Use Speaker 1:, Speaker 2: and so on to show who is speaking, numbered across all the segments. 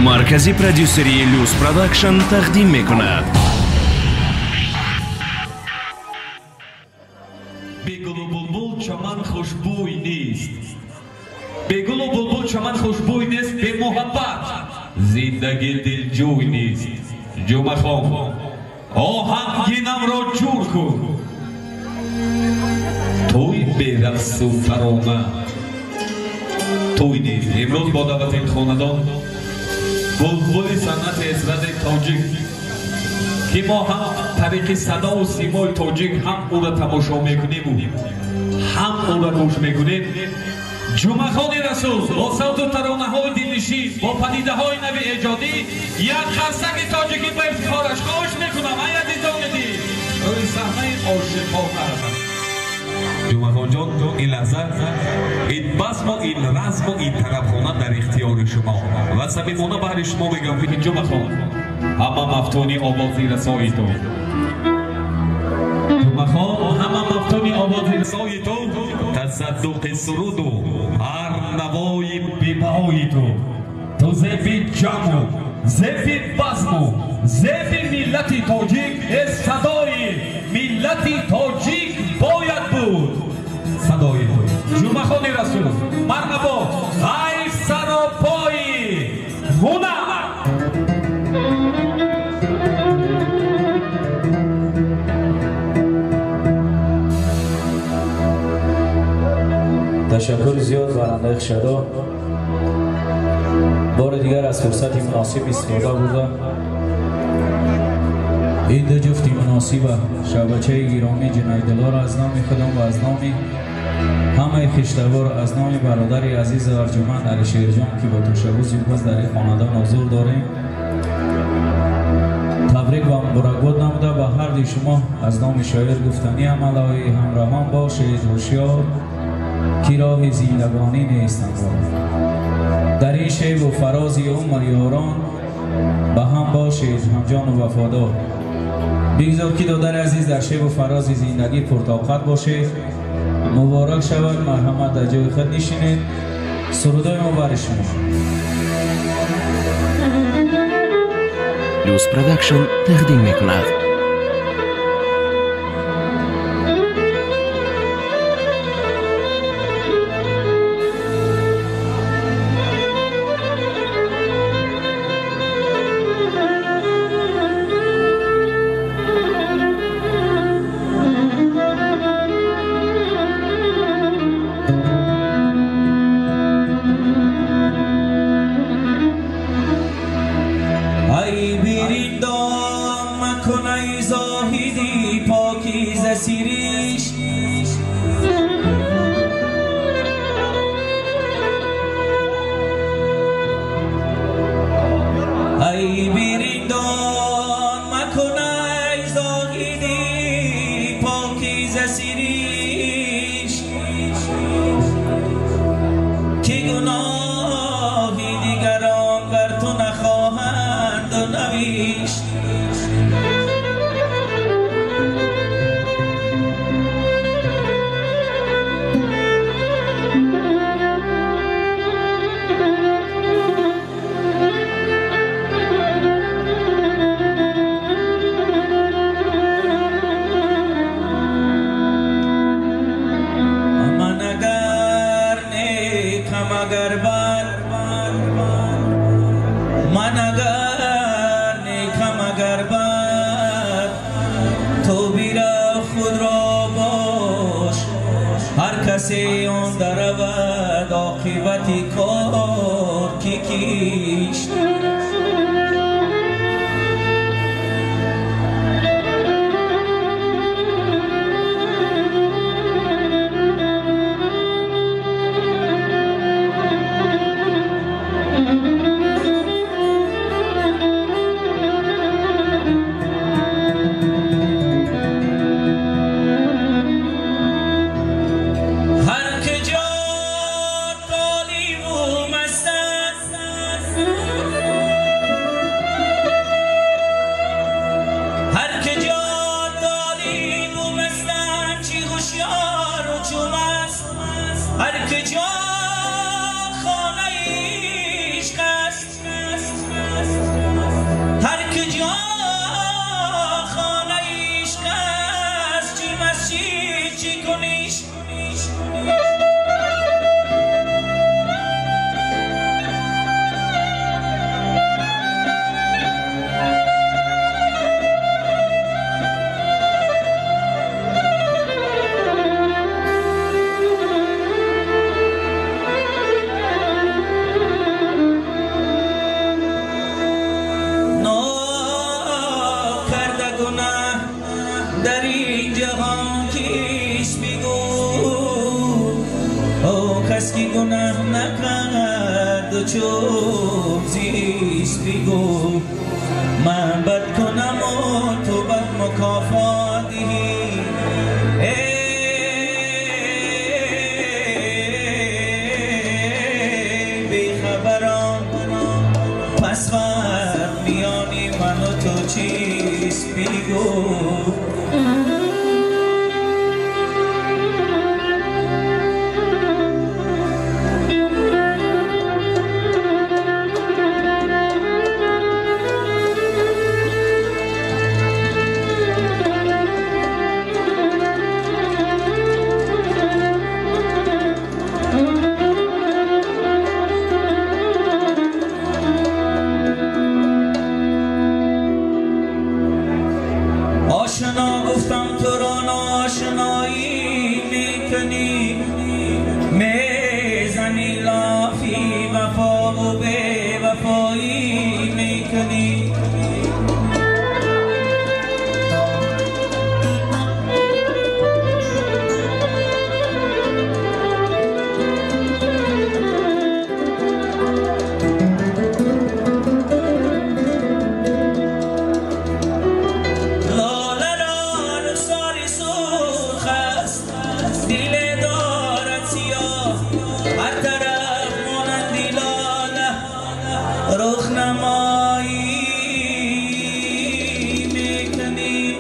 Speaker 1: маркази продюсери Люс Продакшн тақдим мекунад.
Speaker 2: Бегулу булбул чаман хушбуй нест. Бегулу булбул чаман хушбуй нест, бе муҳаббат зиндаги дилҷӯй нест. Ҷумахон оҳангинамро ҷур кун. Туй берақсу тарона туй нест. имрӯз бо давлатии хонадон булбули санъати эстрадаи тоҷик ки мо ҳам тариқи садову симои тоҷик ҳам ӯро тамошо мекунему ҳам ӯро гӯш мекунем. ҷумахони расул бо савту таронаҳои дилнишин бо падидаҳои нави эҷодӣ як қарсаки тоҷикӣ ба ифтихораш хоҳиш мекунам. ай азизони дил, рӯи саҳнаи ошиқона ҳастам. ҷумахонҷон, ин лаҳза, ин басму ин разму ин тарабхона дар ихтиёри шумо ва самимона баҳри шумо мегӯям ки ҷумахон ҳама мафтуни овози расои ту. ҷумахон ҳама мафтуни овози расои ту, тасаддуқи суруду ҳар навои бибаҳои ту. ту зеби ҷамъу зеби базму зеби миллати тоҷик. садои миллати тоҷик бояд буд. садои ту ҷумахони расул марҳабо. ай саропои ҳунар.
Speaker 3: تشکر زیاد برنده شدا. بار دیگر از فرصت مناسب استفاده بوده. این دو جفت مناسب شبکه گرامی جنایدلار از نام خودم و از نام همه خشتوار از نام برادر عزیز ارجمند علی شیرجان که با تشبوس امروز در این خاندان حضور داریم تبریک و مبارکباد نموده. به هر دی شما از نام شاعر گفتنی عملهای همراهان باشید. هوشیار که راه زندگانی نیستند. در این شیب و فرازی عمر یاران به هم باشید همجان و وفادار. بگذار که دادر عزیز در شیب و فراز زندگی پرطاقت باشید. مبارک شود. مرحمت در جای خود نشینید. سرودای ما برای شما.
Speaker 1: Люс Продакшн тақдим мекунад.
Speaker 3: جا خانه عشق است چی مسجد چی کنیش در این جهان کیست بگو او کس کی گناه نکرد و چوب زیست بگو من بد کنم و تو بد مکافات دهی بیخبران پس فرق میانی من و تو چیست بگو آشنا گفتم تو را ناشنایی میکنی میزنی لافی وفا و بی وفایی میکنی دل دارد سیاه هر طرف مانندی لاله رخ نمایی میکنی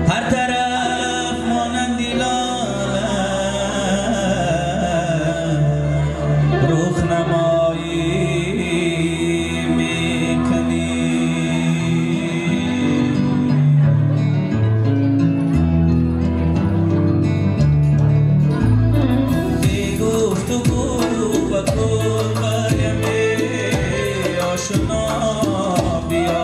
Speaker 3: هر طرف مانندی لاله رخ نمایی میکنی بی گفتگو و گل برایم آشنا بیا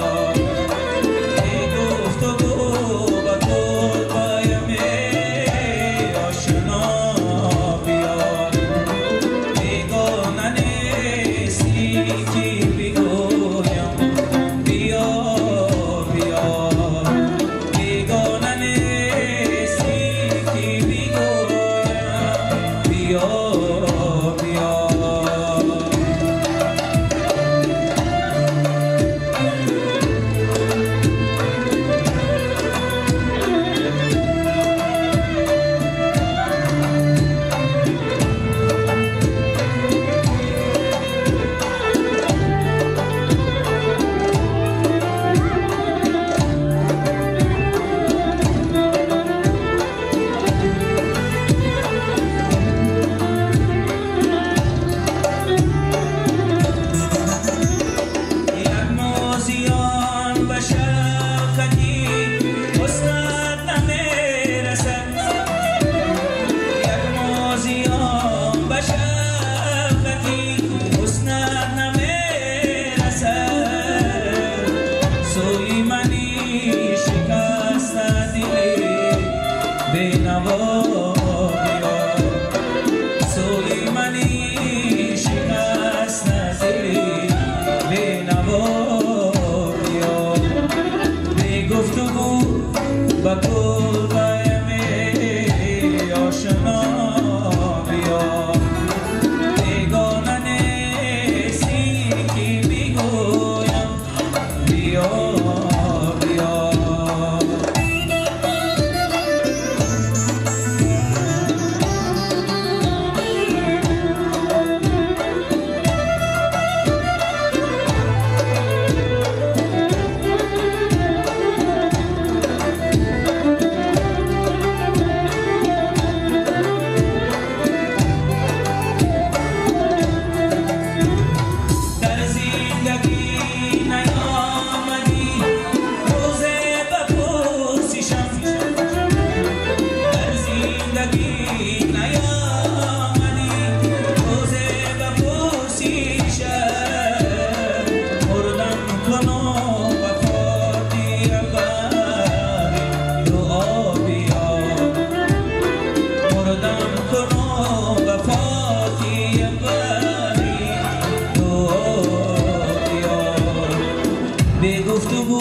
Speaker 3: به گفتگو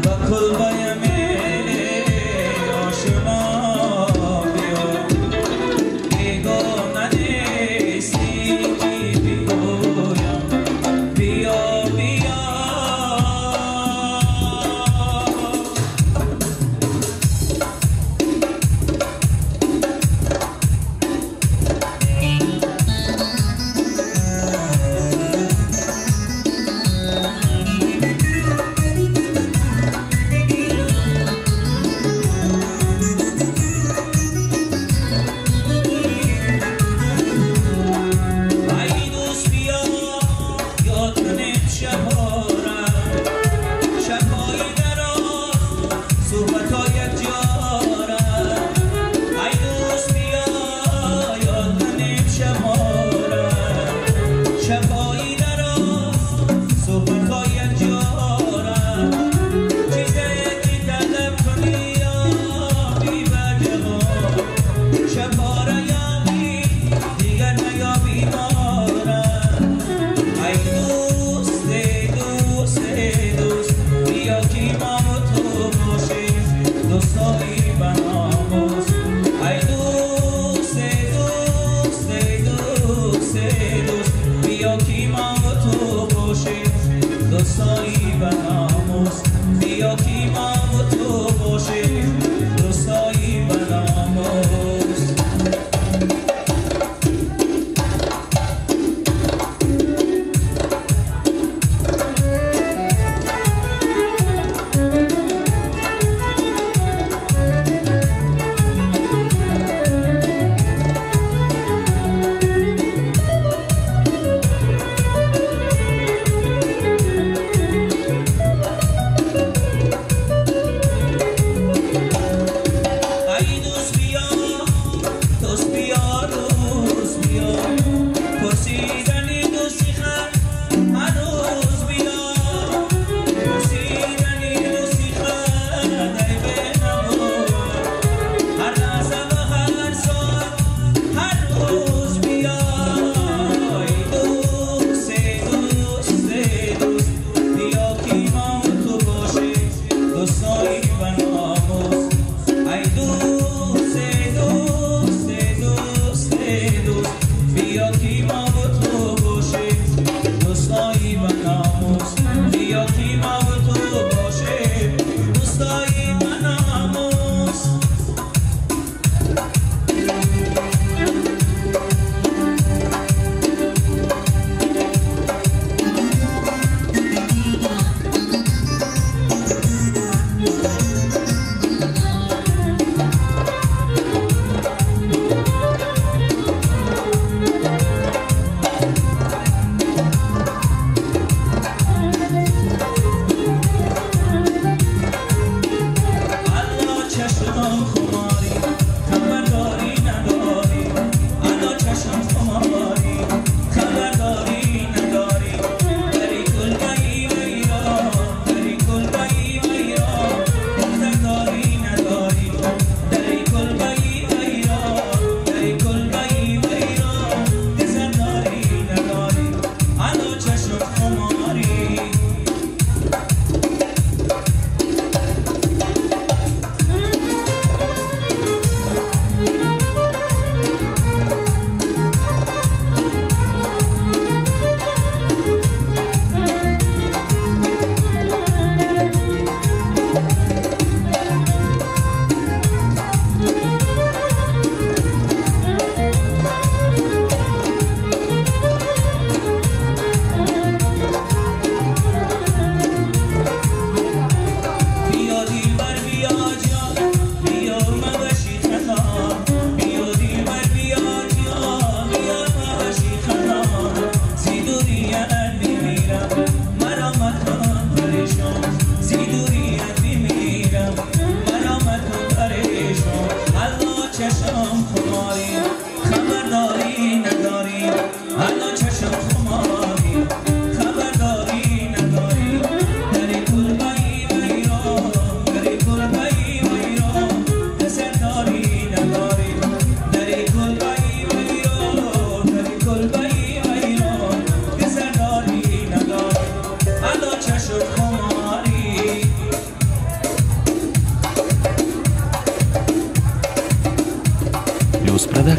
Speaker 3: با کلبایم آشنا بیا بیگانه نیستی بگویم بیا بیا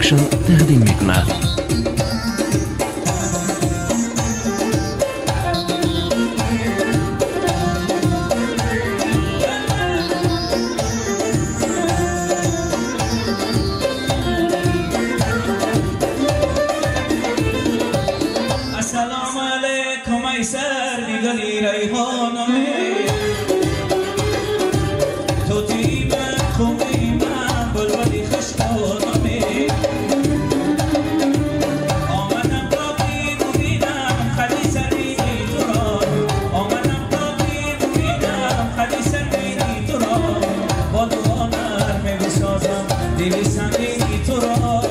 Speaker 1: پروداکشن تقدیم میکند.
Speaker 3: السلام علیکم ای سرنگلی ریحانه توتی من خوبی من بلبلی خشکانه آمدم تا ببینم خلی سرینی تو را آمدم تا ببینم خلی سرینی تو را با دعا نرمه بسازم دلی سنگینی تو را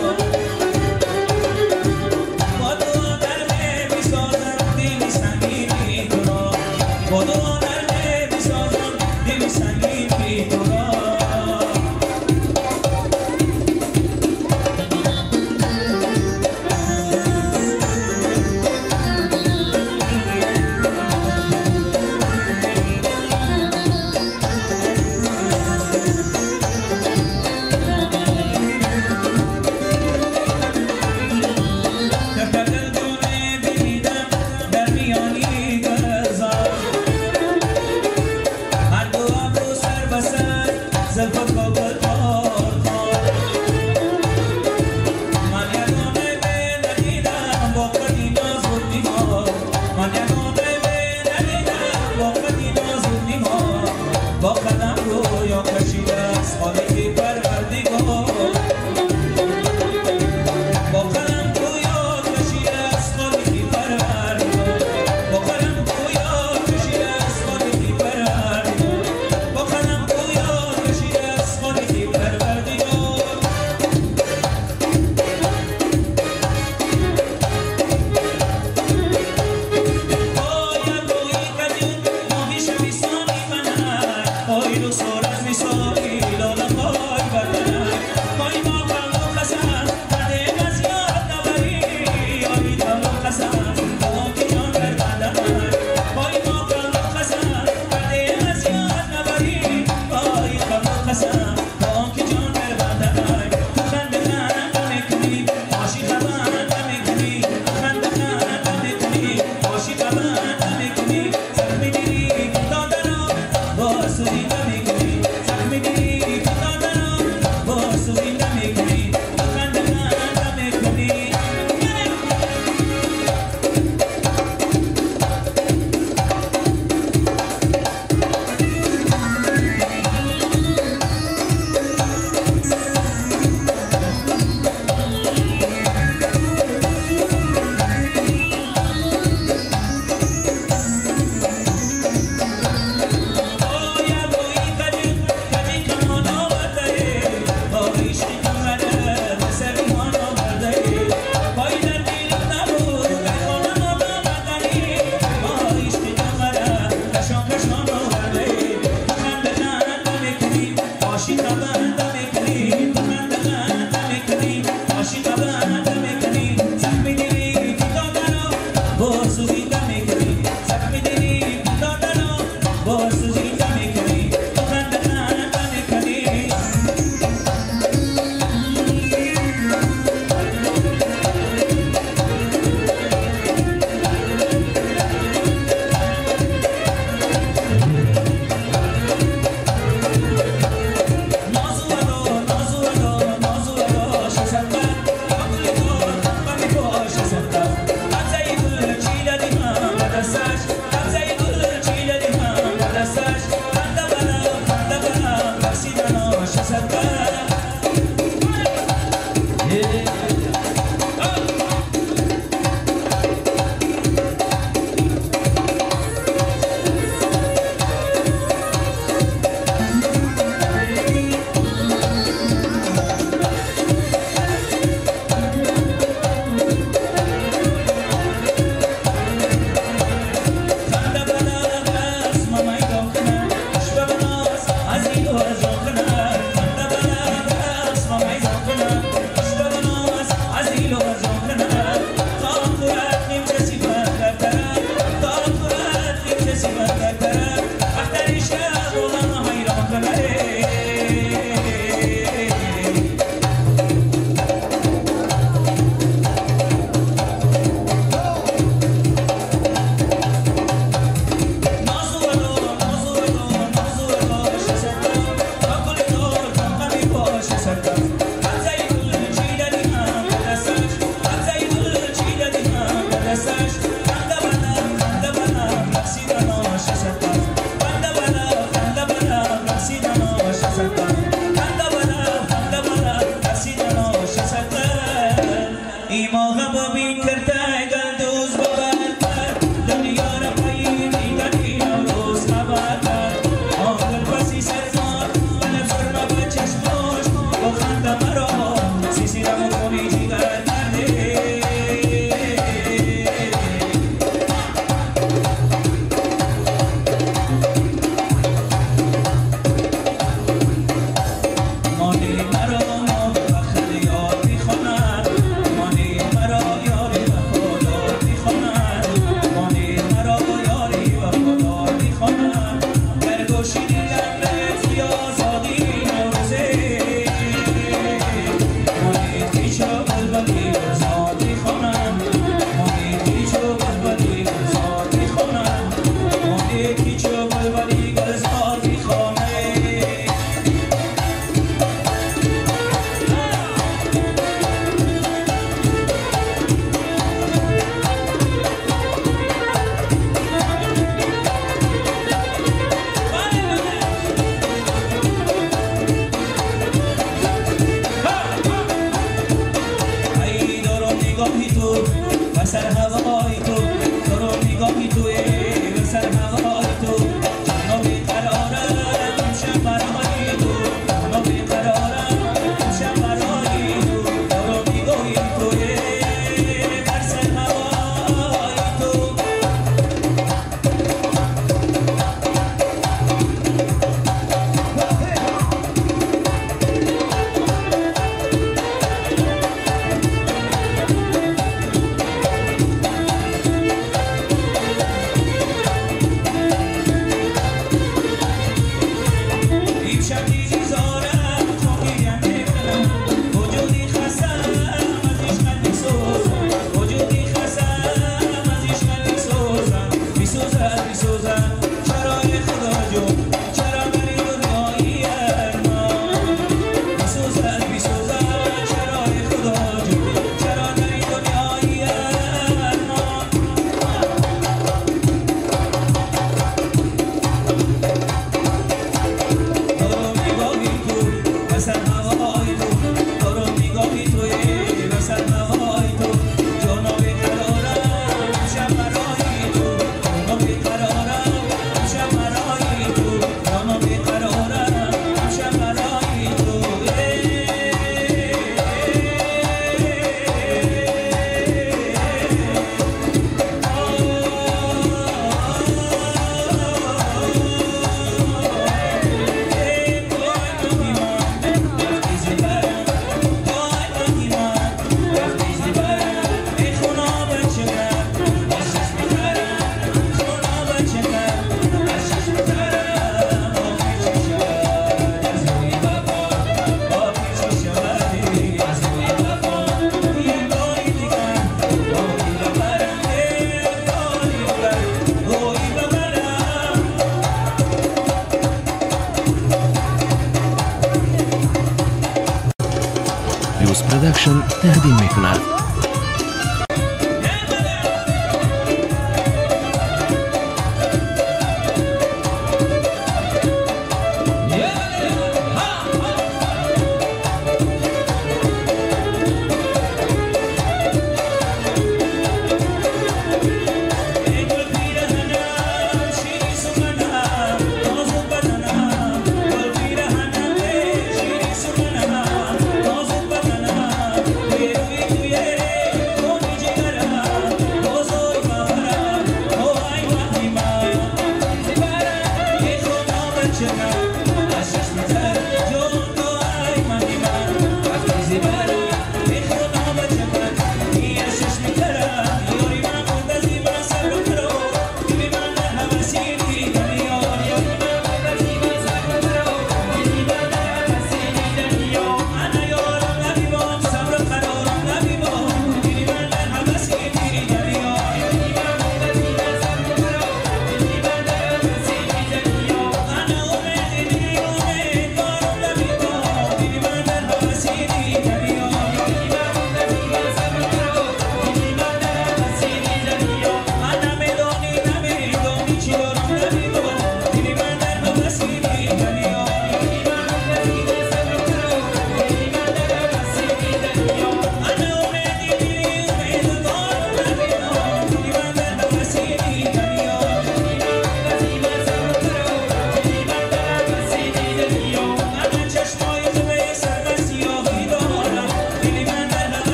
Speaker 1: پروداکشن تقدیم میکند.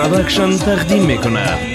Speaker 1: پروداکشن تقدیم میکند.